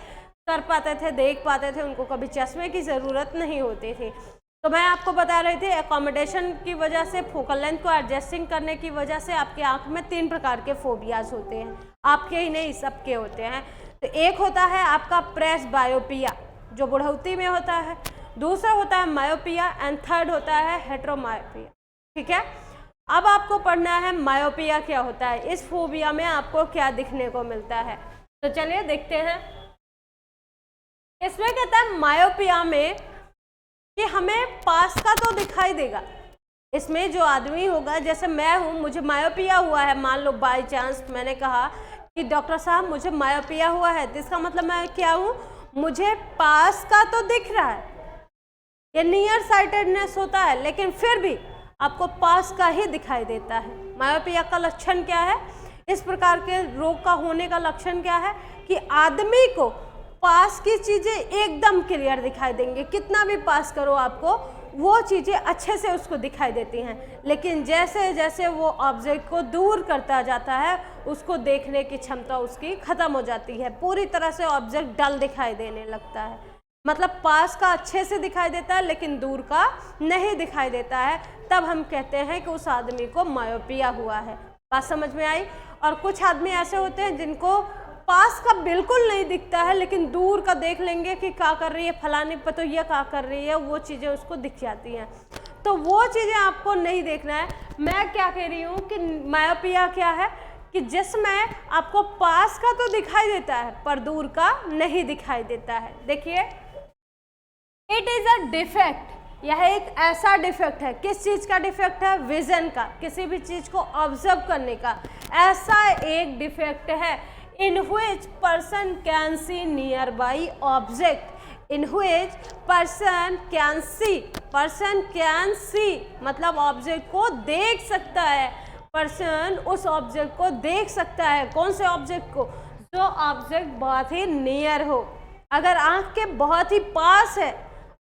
कर पाते थे, देख पाते थे, उनको कभी चश्मे की ज़रूरत नहीं होती थी। तो मैं आपको बता रही थी, एकोमोडेशन की वजह से, फोकल लेंथ को एडजस्टिंग करने की वजह से आपकी आँख में 3 प्रकार के फोबियाज होते हैं। आपके ही नहीं, सबके होते हैं। तो एक होता है आपका प्रेस बायोपिया, जो बुढ़ौती में होता है। दूसरा होता है मायोपिया एंड थर्ड होता है हेट्रोमायोपिया। ठीक है, अब आपको पढ़ना है मायोपिया क्या होता है, इस फोबिया में आपको क्या दिखने को मिलता है। तो चलिए देखते हैं। इसमें कहता है मायोपिया में कि हमें पास का तो दिखाई देगा। इसमें जो आदमी होगा, जैसे मैं हूँ, मुझे मायोपिया हुआ है, मान लो बाई चांस मैंने कहा कि डॉक्टर साहब मुझे मायोपिया हुआ है, तो इसका मतलब मैं क्या हूँ, मुझे पास का तो दिख रहा है, ये नियर साइटेडनेस होता है, लेकिन फिर भी आपको पास का ही दिखाई देता है। मायोपिया का लक्षण क्या है? इस प्रकार के रोग का होने का लक्षण क्या है कि आदमी को पास की चीज़ें एकदम क्लियर दिखाई देंगे, कितना भी पास करो आपको वो चीज़ें अच्छे से उसको दिखाई देती हैं, लेकिन जैसे जैसे वो ऑब्जेक्ट को दूर करता जाता है उसको देखने की क्षमता उसकी ख़त्म हो जाती है, पूरी तरह से ऑब्जेक्ट डल दिखाई देने लगता है। मतलब पास का अच्छे से दिखाई देता है लेकिन दूर का नहीं दिखाई देता है, तब हम कहते हैं कि उस आदमी को मायोपिया हुआ है। बात समझ में आई? और कुछ आदमी ऐसे होते हैं जिनको पास का बिल्कुल नहीं दिखता है, लेकिन दूर का देख लेंगे कि क्या कर रही है फलानी पतोहिया, क्या कर रही है, वो चीज़ें उसको दिख जाती हैं। तो वो चीज़ें आपको नहीं देखना है। मैं क्या कह रही हूँ कि मायोपिया क्या है कि जिसमें आपको पास का तो दिखाई देता है पर दूर का नहीं दिखाई देता है। देखिए, इट इज़ अ डिफेक्ट, यह एक ऐसा डिफेक्ट है। किस चीज़ का डिफेक्ट है? विजन का, किसी भी चीज़ को ऑब्जर्व करने का ऐसा एक डिफेक्ट है। In which person can see nearby object, in which person can see मतलब ऑब्जेक्ट को देख सकता है, पर्सन उस ऑब्जेक्ट को देख सकता है। कौन से ऑब्जेक्ट को? जो ऑब्जेक्ट बहुत ही नियर हो। अगर आंख के बहुत ही पास है,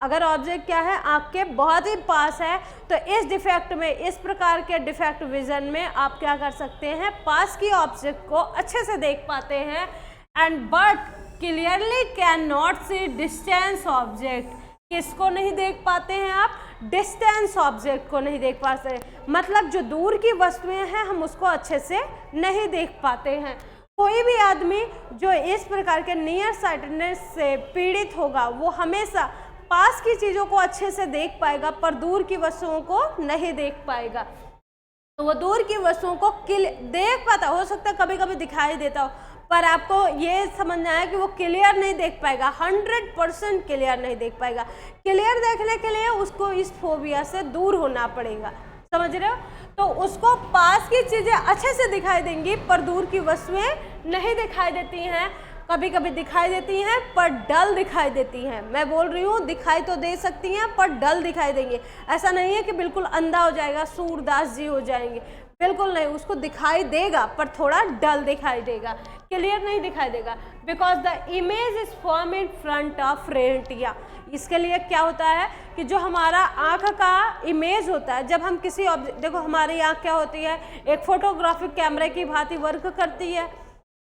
अगर ऑब्जेक्ट क्या है, आंख के बहुत ही पास है, तो इस डिफेक्ट में, इस प्रकार के डिफेक्ट विजन में आप क्या कर सकते हैं, पास की ऑब्जेक्ट को अच्छे से देख पाते हैं। And but clearly can not see distance object. किसको नहीं देख पाते हैं आप? डिस्टेंस ऑब्जेक्ट को नहीं देख पाते। मतलब जो दूर की वस्तुएं हैं हम उसको अच्छे से नहीं देख पाते हैं। कोई भी आदमी जो इस प्रकार के नियर साइटेडनेस से पीड़ित होगा वो हमेशा पास की चीज़ों को अच्छे से देख पाएगा पर दूर की वस्तुओं को नहीं देख पाएगा। तो वो दूर की वस्तुओं को देख पाता, हो सकता है कभी कभी दिखाई देता हो, पर आपको ये समझना है कि वो क्लियर नहीं देख पाएगा, 100% क्लियर नहीं देख पाएगा। क्लियर देखने के लिए उसको इस फोबिया से दूर होना पड़ेगा, समझ रहे हो? तो उसको पास की चीज़ें अच्छे से दिखाई देंगी पर दूर की वस्तुएं नहीं दिखाई देती हैं। कभी कभी दिखाई देती हैं पर डल दिखाई देती हैं। मैं बोल रही हूँ दिखाई तो दे सकती हैं पर डल दिखाई देंगे। ऐसा नहीं है कि बिल्कुल अंधा हो जाएगा, सूरदास जी हो जाएंगे, बिल्कुल नहीं। उसको दिखाई देगा पर थोड़ा डल दिखाई देगा, क्लियर नहीं दिखाई देगा। Because the image is form in front of retina. इसके लिए क्या होता है कि जो हमारा आँख का इमेज होता है, जब हम किसी ऑब्जेक्ट, देखो हमारी आँख क्या होती है, एक फोटोग्राफिक कैमरे की भांति वर्क करती है।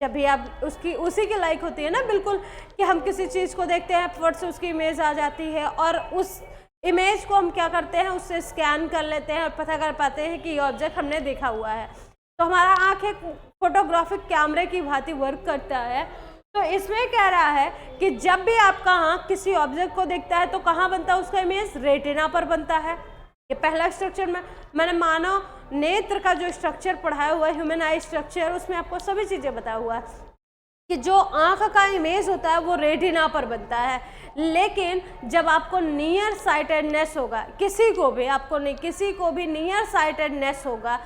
जब भी आप उसी के लाइक होती है ना, बिल्कुल, कि हम किसी चीज़ को देखते हैं फट से उसकी इमेज आ जाती है और उस इमेज को हम क्या करते हैं, उससे स्कैन कर लेते हैं और पता कर पाते हैं कि ये ऑब्जेक्ट हमने देखा हुआ है। तो हमारा आँख एक फोटोग्राफिक कैमरे की भांति वर्क करता है। तो इसमें कह रहा है कि जब भी आपका आँख किसी ऑब्जेक्ट को देखता है तो कहाँ बनता है उसका इमेज? रेटिना पर बनता है। ये पहला स्ट्रक्चर में मैंने मानव नेत्र का जो स्ट्रक्चर पढ़ाया हुआ है, ह्यूमन आई स्ट्रक्चर, उसमें आपको सभी चीज़ें बताया हुआ है कि जो आँख का इमेज होता है वो रेटिना पर बनता है। लेकिन जब आपको नियर साइटेडनेस होगा, किसी को भी, आपको नहीं, किसी को भी नियर साइटेडनेस होगा,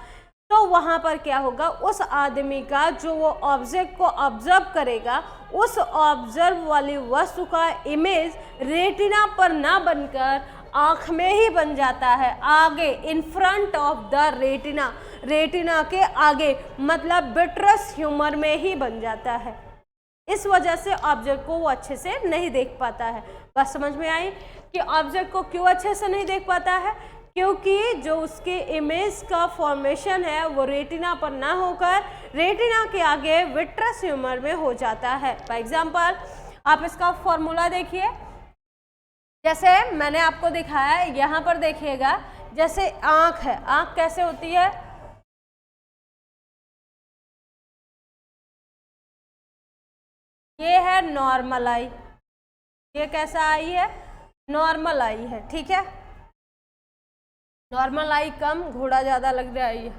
तो वहाँ पर क्या होगा, उस आदमी का जो वो ऑब्जेक्ट को ऑब्जर्व करेगा, उस ऑब्जर्व वाली वस्तु का इमेज रेटिना पर ना बनकर आँख में ही बन जाता है, आगे, in front of the retina, retina के आगे, मतलब विट्रस ह्यूमर में ही बन जाता है। इस वजह से ऑब्जेक्ट को वो अच्छे से नहीं देख पाता है। बात समझ में आई कि ऑब्जेक्ट को क्यों अच्छे से नहीं देख पाता है? क्योंकि जो उसके इमेज का फॉर्मेशन है वो रेटिना पर ना होकर रेटिना के आगे विट्रस ह्यूमर में हो जाता है। फॉर एग्जाम्पल आप इसका फॉर्मूला देखिए, जैसे मैंने आपको दिखाया है, यहाँ पर देखिएगा, जैसे आँख है, आँख कैसे होती है? ये है नॉर्मल आई, ये कैसा आई है? नॉर्मल आई है, ठीक है। नॉर्मल आई कम, घोड़ा ज़्यादा लग रहा है ये।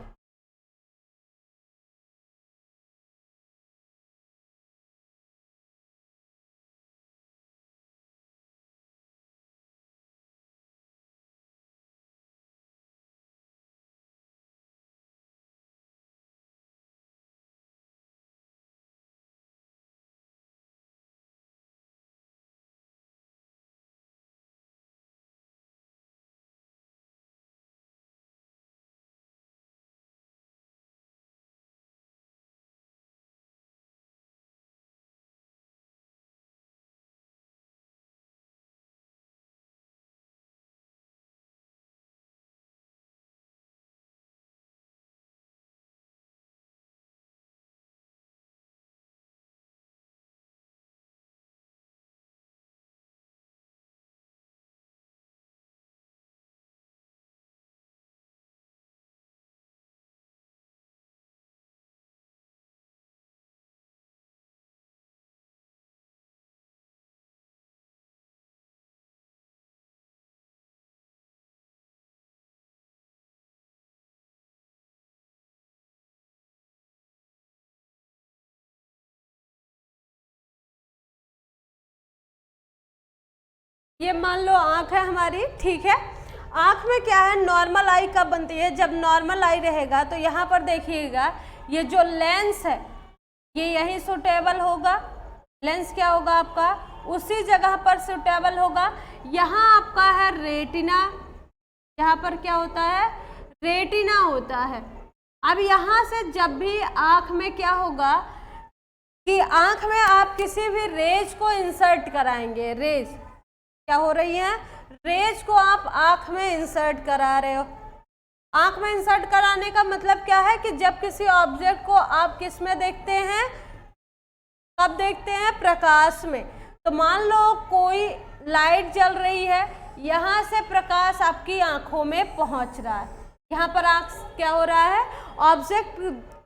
ये मान लो आँख है हमारी, ठीक है। आँख में क्या है, नॉर्मल आई कब बनती है? जब नॉर्मल आई रहेगा तो यहाँ पर देखिएगा, ये जो लेंस है ये यही सुटेबल होगा। लेंस क्या होगा आपका? उसी जगह पर सुटेबल होगा। यहाँ आपका है रेटिना, यहाँ पर क्या होता है? रेटिना होता है। अब यहाँ से जब भी आँख में क्या होगा कि आँख में आप किसी भी रेज को इंसर्ट कराएंगे, रेज क्या हो रही है, रेज को आप आँख में इंसर्ट करा रहे हो। आँख में इंसर्ट कराने का मतलब क्या है कि जब किसी ऑब्जेक्ट को आप किस में देखते हैं, कब देखते हैं, प्रकाश में। तो मान लो कोई लाइट जल रही है, यहाँ से प्रकाश आपकी आंखों में पहुँच रहा है, यहाँ पर आँख क्या हो रहा है, ऑब्जेक्ट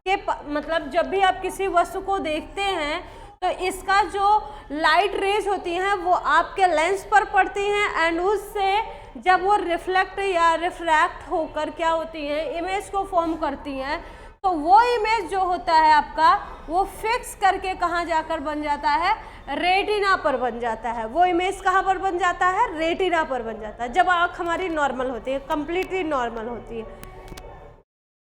के मतलब जब भी आप किसी वस्तु को देखते हैं तो इसका जो लाइट रेज होती हैं वो आपके लेंस पर पड़ती हैं एंड उससे जब वो रिफ्लेक्ट या रिफ्रैक्ट होकर क्या होती हैं, इमेज को फॉर्म करती हैं, तो वो इमेज जो होता है आपका वो फिक्स करके कहाँ जाकर बन जाता है, रेटिना पर बन जाता है। वो इमेज कहाँ पर बन जाता है, रेटिना पर बन जाता है, जब आँख हमारी नॉर्मल होती है, कंप्लीटली नॉर्मल होती है।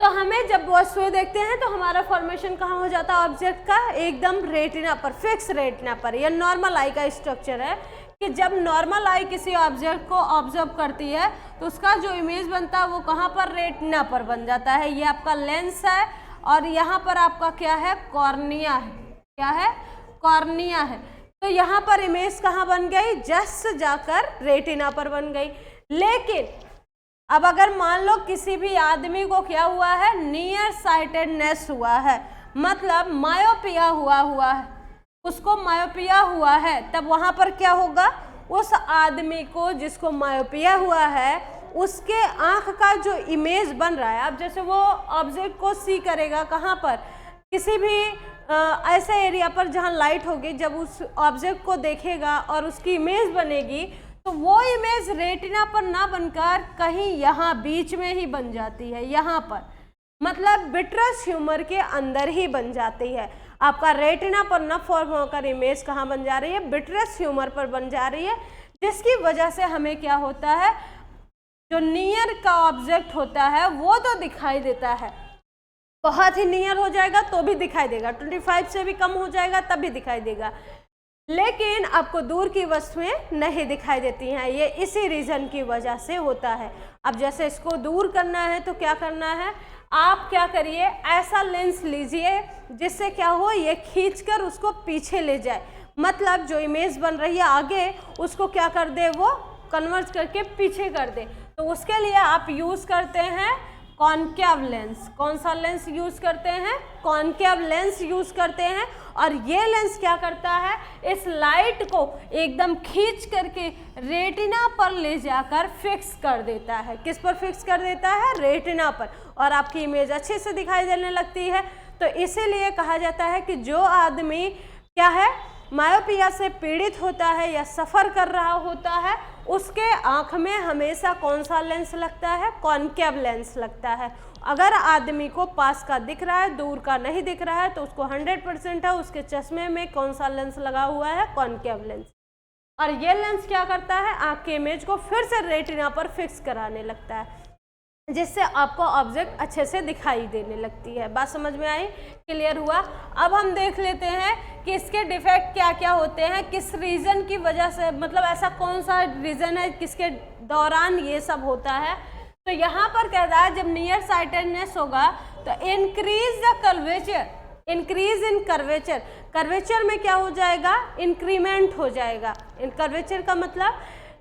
तो हमें जब वस्तुएं देखते हैं तो हमारा फॉर्मेशन कहाँ हो जाता है ऑब्जेक्ट का, एकदम रेटिना पर, फिक्स रेटिना पर। यह नॉर्मल आई का स्ट्रक्चर है कि जब नॉर्मल आई किसी ऑब्जेक्ट को ऑब्जर्व करती है तो उसका जो इमेज बनता है वो कहाँ पर, रेटिना पर बन जाता है। ये आपका लेंस है और यहाँ पर आपका क्या है, कॉर्निया है। क्या है, कॉर्निया है। तो यहाँ पर इमेज कहाँ बन गई, जस्ट जाकर रेटिना पर बन गई। लेकिन अब अगर मान लो किसी भी आदमी को क्या हुआ है, नियर साइटेडनेस हुआ है, मतलब मायोपिया हुआ है, उसको मायोपिया हुआ है, तब वहाँ पर क्या होगा, उस आदमी को जिसको मायोपिया हुआ है उसके आँख का जो इमेज बन रहा है, अब जैसे वो ऑब्जेक्ट को सी करेगा कहाँ पर, किसी भी ऐसे एरिया पर जहाँ लाइट होगी, जब उस ऑब्जेक्ट को देखेगा और उसकी इमेज बनेगी तो वो इमेज रेटिना पर ना बनकर कहीं यहाँ बीच में ही बन जाती है, यहाँ पर, मतलब विट्रस ह्यूमर के अंदर ही बन जाती है। आपका रेटिना पर न फॉर्म होकर इमेज कहाँ बन जा रही है, विट्रस ह्यूमर पर बन जा रही है, जिसकी वजह से हमें क्या होता है, जो नियर का ऑब्जेक्ट होता है वो तो दिखाई देता है, बहुत ही नियर हो जाएगा तो भी दिखाई देगा, 25 से भी कम हो जाएगा तब भी दिखाई देगा, लेकिन आपको दूर की वस्तुएं नहीं दिखाई देती हैं। ये इसी रीज़न की वजह से होता है। अब जैसे इसको दूर करना है तो क्या करना है, आप क्या करिए, ऐसा लेंस लीजिए जिससे क्या हो, ये खींचकर उसको पीछे ले जाए, मतलब जो इमेज बन रही है आगे उसको क्या कर दे, वो कन्वर्ट करके पीछे कर दे। तो उसके लिए आप यूज़ करते हैं कॉनकेव लेंस। कौन सा लेंस यूज़ करते हैं, कॉनकेव लेंस यूज़ करते हैं। और ये लेंस क्या करता है, इस लाइट को एकदम खींच करके रेटिना पर ले जाकर फिक्स कर देता है। किस पर फिक्स कर देता है, रेटिना पर, और आपकी इमेज अच्छे से दिखाई देने लगती है। तो इसीलिए कहा जाता है कि जो आदमी क्या है, मायोपिया से पीड़ित होता है या सफ़र कर रहा होता है, उसके आँख में हमेशा कौन सा लेंस लगता है, कॉनकेव लेंस लगता है। अगर आदमी को पास का दिख रहा है, दूर का नहीं दिख रहा है, तो उसको 100% है उसके चश्मे में कौन सा लेंस लगा हुआ है, कॉनकेव लेंस। और ये लेंस क्या करता है, आँख के इमेज को फिर से रेटिना पर फिक्स कराने लगता है, जिससे आपको ऑब्जेक्ट अच्छे से दिखाई देने लगती है। बात समझ में आई, क्लियर हुआ। अब हम देख लेते हैं कि इसके डिफेक्ट क्या क्या होते हैं, किस रीज़न की वजह से, मतलब ऐसा कौन सा रीज़न है किसके दौरान ये सब होता है। तो यहाँ पर कह रहा है जब नियर साइटेडनेस होगा तो increase the curvature, increase in curvature, curvature में क्या हो जाएगा, इंक्रीमेंट हो जाएगा। इन कर्वेचर का मतलब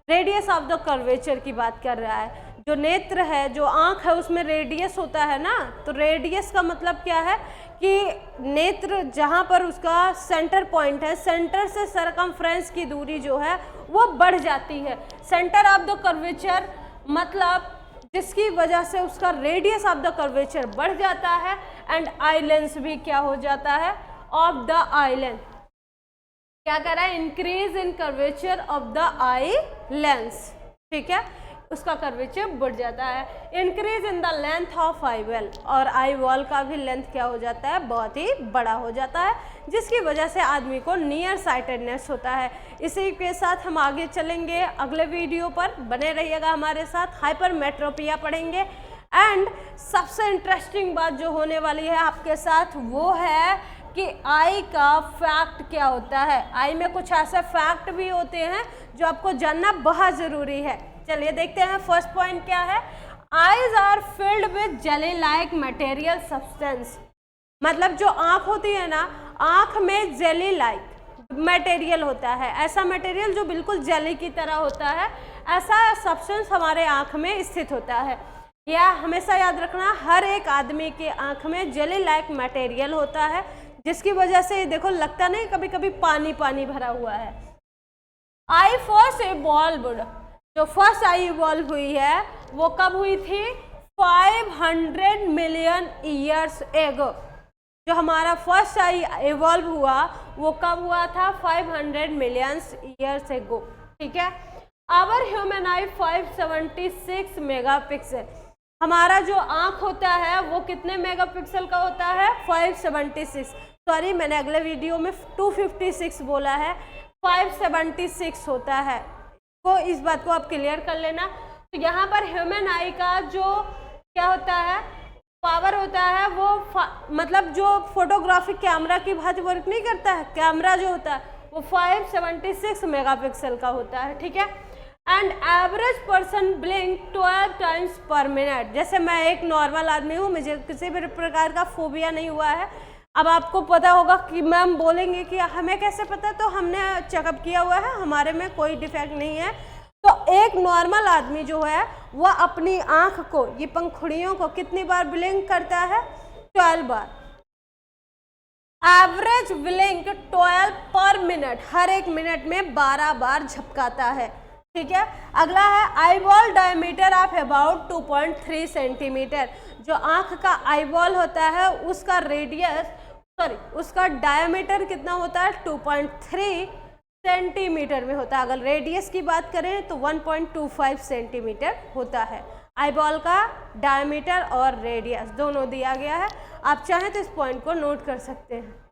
रेडियस ऑफ द कर्वेचर की बात कर रहा है। जो नेत्र है, जो आँख है, उसमें रेडियस होता है ना, तो रेडियस का मतलब क्या है कि नेत्र जहाँ पर उसका सेंटर पॉइंट है, सेंटर से सरकमफ्रेंस की दूरी जो है वो बढ़ जाती है। सेंटर ऑफ द कर्वेचर मतलब जिसकी वजह से उसका रेडियस ऑफ द कर्वेचर बढ़ जाता है, एंड आई लेंस भी क्या हो जाता है, ऑफ द आई लेंस। क्या कर रहा है, increase in curvature of the eye lens, ठीक है, उसका कर्वेचर बढ़ जाता है। Increase in the length of eye wall, और आई वॉल का भी लेंथ क्या हो जाता है, बहुत ही बड़ा हो जाता है, जिसकी वजह से आदमी को नियर साइटेडनेस होता है। इसी के साथ हम आगे चलेंगे, अगले वीडियो पर बने रहिएगा हमारे साथ। हाइपरमेट्रोपिया पढ़ेंगे, एंड सबसे इंटरेस्टिंग बात जो होने वाली है आपके साथ वो है कि आई का फैक्ट क्या होता है। आई में कुछ ऐसे फैक्ट भी होते हैं जो आपको जानना बहुत ज़रूरी है। चलिए देखते हैं फर्स्ट पॉइंट क्या है, eyes are filled with jelly like material substance, मतलब जो आँख होती है ना, आँख में जेली लाइक मटेरियल होता है, ऐसा मटेरियल जो बिल्कुल जेली की तरह होता है, ऐसा सब्सटेंस हमारे आँख में स्थित होता है। या हमेशा याद रखना, हर एक आदमी के आँख में जेली लाइक मटेरियल होता है, जिसकी वजह से देखो लगता नहीं कभी कभी पानी पानी भरा हुआ है। आई फर्स्ट इवॉल्व्ड, जो फर्स्ट आई इवॉल्व हुई है वो कब हुई थी? 500 मिलियन ईयर्स एगो। जो हमारा फर्स्ट आई इवॉल्व हुआ वो कब हुआ था? 500 मिलियन ईयर्स एगो, ठीक है। आवर ह्यूमन आई 576 मेगापिक्सल, हमारा जो आँख होता है वो कितने मेगापिक्सल का होता है? 576, सॉरी मैंने अगले वीडियो में 256 बोला है, 576 होता है, तो इस बात को आप क्लियर कर लेना। तो यहाँ पर ह्यूमन आई का जो क्या होता है, पावर होता है, वो मतलब जो फोटोग्राफी कैमरा की भांति वर्क नहीं करता है, कैमरा जो होता है वो 576 मेगापिक्सल का होता है, ठीक है। And average person blink 12 times पर मिनट, जैसे मैं एक नॉर्मल आदमी हूँ, मुझे किसी भी प्रकार का फोबिया नहीं हुआ है। अब आपको पता होगा कि मैम बोलेंगे कि हमें कैसे पता, तो हमने चेकअप किया हुआ है, हमारे में कोई डिफेक्ट नहीं है। तो एक नॉर्मल आदमी जो है वह अपनी आँख को, ये पंखुड़ियों को कितनी बार ब्लिंक करता है? 12 बार। एवरेज ब्लिंक 12 पर मिनट, हर एक मिनट में 12 बार झपकाता है, ठीक है। अगला है eyeball diameter of about 2.3 centimetre, जो आँख का आईबॉल होता है उसका रेडियस, सॉरी उसका डायमीटर कितना होता है? 2.3 सेंटीमीटर में होता है। अगर रेडियस की बात करें तो 1.25 सेंटीमीटर होता है। आईबॉल का डायमीटर और रेडियस दोनों दिया गया है, आप चाहें तो इस पॉइंट को नोट कर सकते हैं।